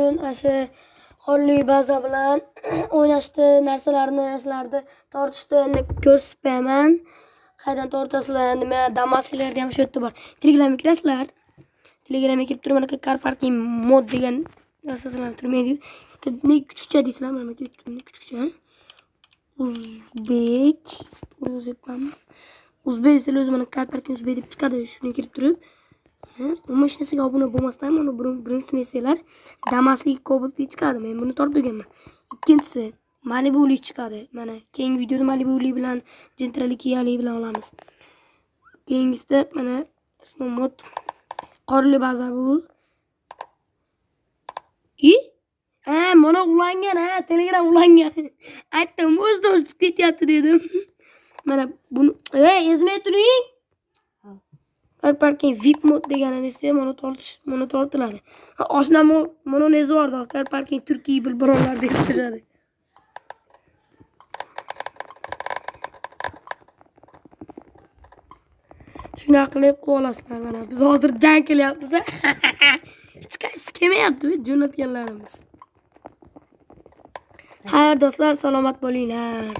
bugun o'sha qonli baza bilan o'ynashdi, narsalarni sizlarni tortishni ko'rsatib beraman. Qaydan tortasizlar, nima damaslarga ham shu yerda bor. Telegramga kirasizlar. Telegramga kirib turib mana car parking mod degan narsalar turmaydi. Ne küçükçe deysizlar, mana bu küçükçe. Uzbek, Uzbek desizlar o'zi mana car parking Uzbek deb chiqadi. Shuni kirib turib, umuman hech narsaga obuna bo'lmasdan mana birinchisini esinglar, Damaslik Cobaltli chiqadi. Men buni tortib olganman. Ikkinchisi Malibu'li chiqadi. Mana keyingi videoda Malibu'li bilan Gentrali Kia'li bilan olamiz. Keyingisida mana ismi mod qorli baza bu. Mana ulangan, Telegram ulangan. Aytdim, o'zida o'zi chiqib ketyapti dedim. Mana buni ezmay turing. Car parking VIP mod deganini esa mana tortiladi. Oshnam mana nezi bordi, car parking Turkiy bironlar deb chiqadi. Shuna qilib qo'lasizlar mana. Biz hozir jang qilyapmiz. Hech qaysi kelmayapti jo'natganlarimiz. Xayr do'stlar, salomat bo'linglar.